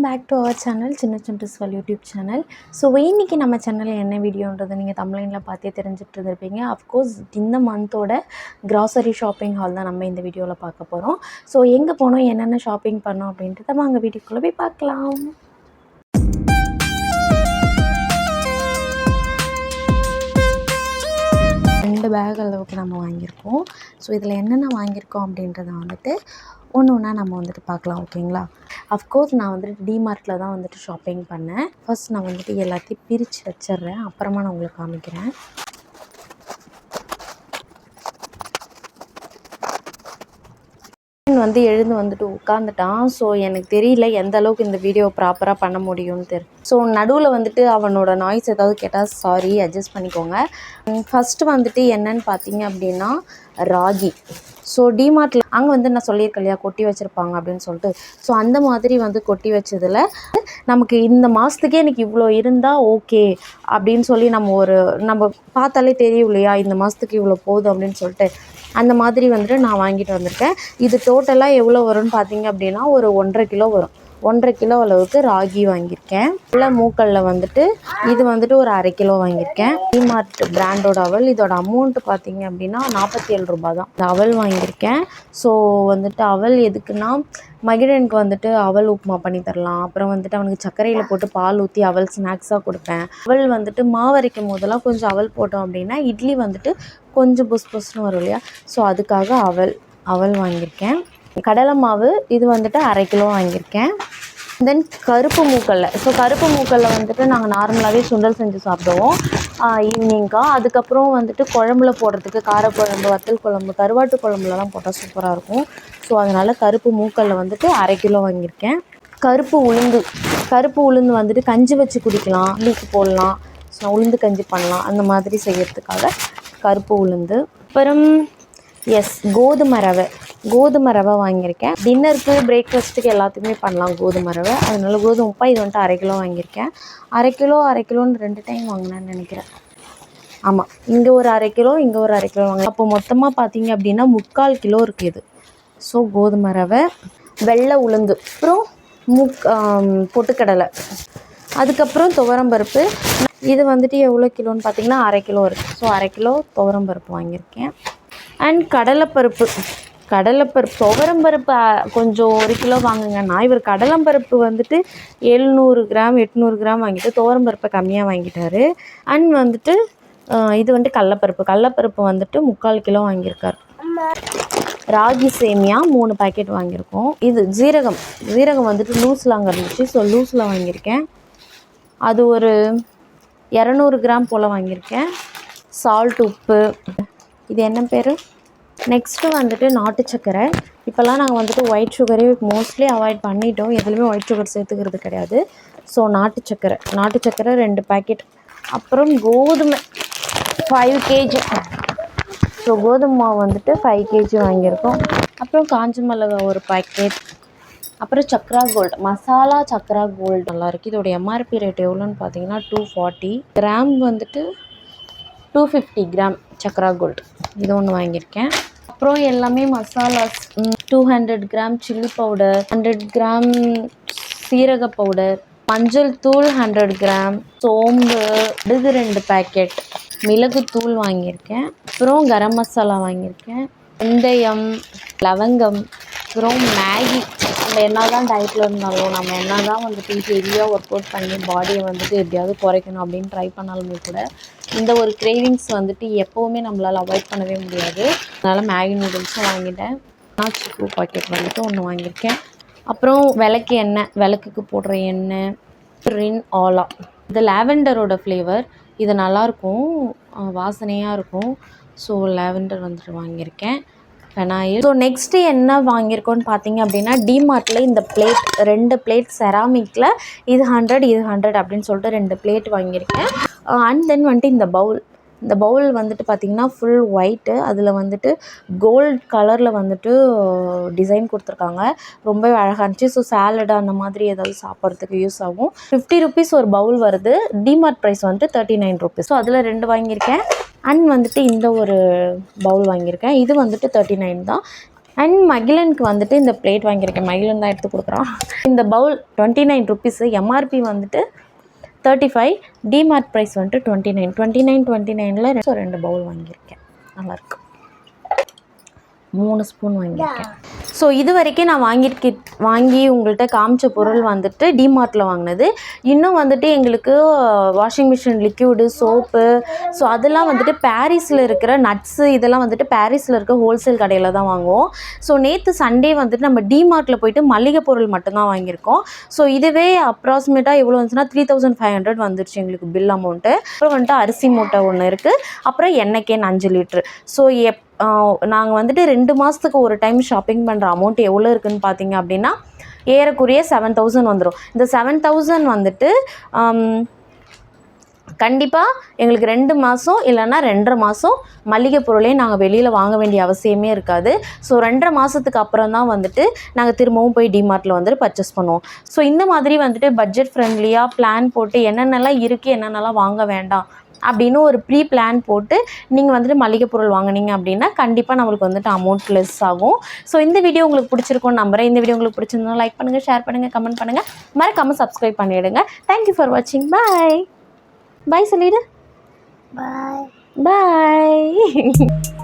Back to our channel சின்ன சின்ன YouTube channel. So இன்றைக்கி நம்ம சேனலில் என்ன வீடியோன்றது நீங்கள் தமிழ்லைனில் பார்த்தே தெரிஞ்சுட்டு இருந்திருப்பீங்க. அஃப்கோர்ஸ் இந்த மந்தோட கிராசரி ஷாப்பிங் ஹால் தான் நம்ம இந்த வீடியோவில் பார்க்க போகிறோம். ஸோ எங்கே போனோம், என்னென்ன ஷாப்பிங் பண்ணோம் அப்படின்றத வாங்க வீடியோக்குள்ளே போய் பார்க்கலாம். ரெண்டு பேக் அளவுக்கு நம்ம வாங்கியிருக்கோம். ஸோ இதில் என்னென்ன வாங்கியிருக்கோம் அப்படின்றத வந்துட்டு ஒன்று ஒன்றா நம்ம வந்துட்டு பார்க்கலாம், ஓகேங்களா? அஃப்கோர்ஸ் நான் வந்துட்டு டிமார்ட்டில் தான் வந்துட்டு ஷாப்பிங் பண்ணேன். ஃபர்ஸ்ட் நான் வந்துட்டு எல்லாத்தையும் பிரித்து வச்சிட்றேன், அப்புறமா நான் உங்களுக்கு காமிக்கிறேன். வந்து எழுந்து வந்துட்டு உட்காந்துட்டான். ஸோ எனக்கு தெரியல எந்த அளவுக்கு இந்த வீடியோ ப்ராப்பராக பண்ண முடியும்னு தெரியும். ஸோ நடுவில் வந்துட்டு அவனோட நாய்ஸ் ஏதாவது கேட்டால் சாரி, அட்ஜஸ்ட் பண்ணிக்கோங்க. ஃபஸ்ட்டு வந்துட்டு என்னன்னு பார்த்தீங்க அப்படின்னா ராகி. ஸோ டிமார்ட்டில் அங்கே வந்து நான் சொல்லியிருக்கேன் இல்லையா, கொட்டி வச்சுருப்பாங்க அப்படின்னு சொல்லிட்டு. ஸோ அந்த மாதிரி வந்து கொட்டி வச்சதில் நமக்கு இந்த மாதத்துக்கே எனக்கு இவ்வளோ இருந்தால் ஓகே அப்படின்னு சொல்லி நம்ம பார்த்தாலே தெரியும் இல்லையா, இந்த மாதத்துக்கு இவ்வளோ போதும் அப்படின்னு சொல்லிட்டு. அந்த மாதிரி வந்துட்டு நான் வாங்கிட்டு வந்திருக்கேன். இது டோட்டலாக எவ்வளோ வரும்னு பார்த்தீங்க அப்படின்னா ஒரு 1.5 கிலோ வரும். 1.5 கிலோ அளவுக்கு ராகி வாங்கியிருக்கேன். இல்லை மூக்கல்ல வந்துட்டு இது வந்துட்டு ஒரு 1/2 கிலோ வாங்கியிருக்கேன். டிமார்ட் பிராண்டோட அவல். இதோட அமௌண்ட்டு பார்த்தீங்க அப்படின்னா 47 ரூபா தான். இந்த அவல் வாங்கியிருக்கேன். ஸோ வந்துட்டு அவல் எதுக்குன்னா மகிழனுக்கு வந்துட்டு அவல் உப்புமா பண்ணி தரலாம். அப்புறம் வந்துட்டு அவனுக்கு சர்க்கரையில் போட்டு பால் ஊற்றி அவல் ஸ்நாக்ஸாக கொடுப்பேன். அவல் வந்துட்டு மாவரைக்கும் போதெல்லாம் கொஞ்சம் அவல் போட்டோம் அப்படின்னா இட்லி வந்துட்டு கொஞ்சம் புஸ் புஸ்ன்னு வரும் இல்லையா. ஸோ அதுக்காக அவல் வாங்கியிருக்கேன். கடலை மாவு இது வந்துட்டு 1/2 கிலோ வாங்கியிருக்கேன். தென் கருப்பு மூக்கல்ல. ஸோ கருப்பு மூக்கல்ல வந்துட்டு நாங்கள் நார்மலாகவே சுண்டல் செஞ்சு சாப்பிடுவோம் ஈவினிங்காக. அதுக்கப்புறம் வந்துட்டு குழம்புல போடுறதுக்கு காரக்குழம்பு, வத்தல் குழம்பு, கருவாட்டு குழம்புலலாம் போட்டால் சூப்பராக இருக்கும். ஸோ அதனால் கருப்பு மூக்கல்ல வந்துட்டு 1/2 கிலோ வாங்கியிருக்கேன். கருப்பு உளுந்து வந்துட்டு கஞ்சி வச்சு குடிக்கலாம், இட்லிக்கு போடலாம், ஸோ உளுந்து கஞ்சி பண்ணலாம், அந்த மாதிரி செய்யறதுக்காக கருப்பு உளுந்து. அப்புறம் கோதுமை ரவை வாங்கியிருக்கேன். டின்னருக்கு பிரேக்ஃபாஸ்ட்டுக்கு எல்லாத்துக்குமே பண்ணலாம் கோதுமை ரவை. அதனால கோதுமை உப்பா இது வந்துட்டு 1/2 கிலோ வாங்கியிருக்கேன். 1/2 கிலோன்னு 2 டைம் வாங்கினேன்னு நினைக்கிறேன். ஆமாம், இங்கே ஒரு 1/2 கிலோ, இங்கே ஒரு 1/2 கிலோ வாங்கினேன். அப்போ மொத்தமாக பார்த்தீங்க அப்படின்னா 3/4 கிலோ இருக்குது இது. ஸோ கோதுமை ரவை, வெள்ளை உளுந்து, அப்புறம் பொட்டுக்கடலை, அதுக்கப்புறம் துவரம்பருப்பு. இது வந்துட்டு எவ்வளோ கிலோன்னு பார்த்தீங்கன்னா 1/2 கிலோ இருக்குது. ஸோ 1/2 கிலோ துவரம்பருப்பு வாங்கியிருக்கேன். அண்ட் கடலைப்பருப்பு, துவரம்பருப்பு கொஞ்சம் 1 கிலோ வாங்குங்கன்னா இவர் கடலைப்பருப்பு வந்துட்டு 700 கிராம் 800 கிராம் வாங்கிட்டு துவரம்பருப்பை கம்மியாக வாங்கிட்டார். அண்ட் வந்துட்டு இது வந்துட்டு கடலைப்பருப்பு வந்துட்டு 3/4 கிலோ வாங்கியிருக்கார். ராகி சேமியா 3 பாக்கெட் வாங்கியிருக்கோம். இது ஜீரகம் வந்துட்டு லூஸில் அங்கே இருந்துச்சு. ஸோ லூஸில் வாங்கியிருக்கேன். அது ஒரு 200 கிராம் போல் வாங்கியிருக்கேன். சால்ட், உப்பு, இது என்ன பேர், நெக்ஸ்ட்டு வந்துட்டு நாட்டு சர்க்கரை. இப்போல்லாம் நாங்கள் வந்துட்டு ஒயிட் சுகரே மோஸ்ட்லி அவாய்ட் பண்ணிட்டோம், எதுலேயுமே ஒயிட் சுகர் சேர்த்துக்கிறது கிடையாது. ஸோ நாட்டு சர்க்கரை 2 பாக்கெட். அப்புறம் கோதுமை 5 கேஜி. ஸோ கோதுமை மாவு வந்துட்டு 5 கேஜி வாங்கியிருக்கோம். அப்புறம் காஞ்ச மிளகா ஒரு பாக்கெட். அப்புறம் சக்ரா கோல்டு, மசாலா சக்ரா கோல்டு நல்லாயிருக்கு. இதோட எம்ஆர்பி ரேட் எவ்வளோன்னு பார்த்தீங்கன்னா 240 கிராம் வந்துட்டு 250 கிராம் சக்ரா கோல்டு. இது ஒன்று வாங்கியிருக்கேன். அப்புறம் எல்லாமே மசாலாஸ் 200 கிராம் சில்லி பவுடர், 100 கிராம் சீரக பவுடர், மஞ்சள் தூள் 100 கிராம், சோம்பு இது 2 பாக்கெட், மிளகுத்தூள் வாங்கியிருக்கேன். அப்புறம் கரம் மசாலா வாங்கியிருக்கேன். வெந்தயம், லவங்கம், அப்புறம் மேகி. நம்ம என்ன தான் டயட்டில் இருந்தாலும், நம்ம என்ன தான் வந்துட்டு ஹெவியாக ஒர்க் அவுட் பண்ணி பாடியை வந்துட்டு எப்படியாவது குறைக்கணும் அப்படின்னு ட்ரை பண்ணாலுமே கூட இந்த ஒரு கிரேவிங்ஸ் வந்துட்டு எப்போவுமே நம்மளால் அவாய்ட் பண்ணவே முடியாது. அதனால் மேகி நூடுல்ஸும் வாங்கிட்டேன். சிக்கு பாக்கெட் வந்துட்டு ஒன்று வாங்கியிருக்கேன். அப்புறம் விளக்குக்கு போடுற எண்ணெய் ரின் ஆலா. இது லாவெண்டரோட ஃப்ளேவர். இது நல்லாயிருக்கும், வாசனையாக இருக்கும். ஸோ லாவெண்டர் வந்துட்டு வாங்கியிருக்கேன். பெனாயில். ஸோ நெக்ஸ்ட்டு என்ன வாங்கியிருக்கோன்னு பார்த்தீங்க அப்படின்னா டிமார்ட்டில் இந்த பிளேட் 2 பிளேட் செராமிக்கில் இது 100 அப்படின்னு சொல்லிட்டு 2 பிளேட் வாங்கியிருக்கேன். அண்ட் தென் வந்துட்டு இந்த பவுல் வந்துட்டு பார்த்திங்கன்னா ஃபுல் ஒயிட்டு, அதில் வந்துட்டு கோல்ட் கலரில் வந்துட்டு டிசைன் கொடுத்துருக்காங்க. ரொம்பவே அழகாக இருந்துச்சு. ஸோ சாலடு அந்த மாதிரி ஏதாவது சாப்பிட்றதுக்கு யூஸ் ஆகும். 50 ருபீஸ் ஒரு பவுல் வருது. டிமார்ட் ப்ரைஸ் வந்துட்டு 39 ருபீஸ். ஸோ அதில் 2 வாங்கியிருக்கேன். அண்ட் வந்துட்டு இந்த ஒரு பவுல் வாங்கியிருக்கேன். இது வந்துட்டு 39 தான். அண்ட் மகிழனுக்கு வந்துட்டு இந்த பிளேட் வாங்கியிருக்கேன். மகிழன் தான் எடுத்து கொடுக்குறான். இந்த பவுல் 29 ருபீஸு. எம்ஆர்பி வந்துட்டு 35. டிமார்ட் ப்ரைஸ் வந்துட்டு 29. 2 பவுல் வாங்கியிருக்கேன். நல்லாயிருக்கு. 3 ஸ்பூன் வாங்கியிருக்கேன். ஸோ இது வரைக்கும் நான் வாங்கி உங்கள்கிட்ட காமிச்ச பொருள் வந்துட்டு டிமார்ட்டில் வாங்கினது. இன்னும் வந்துட்டு எங்களுக்கு washing machine liquid, soap, so அதெல்லாம் வந்துட்டு பாரிஸில் இருக்கிற நட்ஸு இதெல்லாம் வந்துட்டு பாரிஸில் இருக்க ஹோல்சேல் கடையில் தான் வாங்குவோம். ஸோ நேற்று சண்டே வந்துட்டு நம்ம டிமார்ட்டில் போயிட்டு மளிகை பொருள் மட்டும்தான் வாங்கியிருக்கோம். ஸோ இதுவே அப்ராக்சிமேட்டாக எவ்வளோ வந்துச்சுன்னா 3500 வந்துருச்சு எங்களுக்கு பில் அமௌண்ட்டு. அப்புறம் வந்துட்டு அரிசி மூட்டை ஒன்று இருக்குது. அப்புறம் எண்ணெய் கேன் 5 லிட்ரு. ஸோ நாங்கள் வந்துட்டு 2 மாதத்துக்கு ஒரு டைம் ஷாப்பிங் பண்ணுற அமௌண்ட் எவ்வளோ இருக்குதுன்னு பார்த்தீங்க அப்படின்னா ஏறக்குறைய 7000 வந்துடும். இந்த 7000 வந்துட்டு கண்டிப்பாக எங்களுக்கு 2 மாதம் இல்லைன்னா 2.5 மாதம் மளிகை பொருளே நாங்கள் வெளியில் வாங்க வேண்டிய அவசியமே இருக்காது. ஸோ 2.5 மாதத்துக்கு அப்புறம் தான் வந்துட்டு நாங்கள் திரும்பவும் போய் டிமார்ட்டில் வந்துட்டு பர்ச்சேஸ் பண்ணுவோம். ஸோ இந்த மாதிரி வந்துட்டு பட்ஜெட் ஃப்ரெண்ட்லியாக பிளான் போட்டு என்னென்னலாம் இருக்குது என்னென்னலாம் வாங்க வேண்டாம் அப்படின்னு ஒரு ப்ரீ பிளான் போட்டு நீங்கள் வந்துட்டு மளிகை பொருள் வாங்கினீங்க அப்படின்னா கண்டிப்பாக நம்மளுக்கு வந்துட்டு அமௌண்ட் லெஸ் ஆகும். ஸோ இந்த வீடியோ உங்களுக்கு பிடிச்சிருக்கும்னு நம்புறேன். இந்த வீடியோ உங்களுக்கு பிடிச்சிருந்தா லைக் பண்ணுங்கள், ஷேர் பண்ணுங்கள், கமெண்ட் பண்ணுங்கள், மறக்காமல் சப்ஸ்கிரைப் பண்ணிவிடுங்க. தேங்க்யூ ஃபார் வாட்சிங். பாய் பாய் சொல்லிவிடு. பாய் பாய்.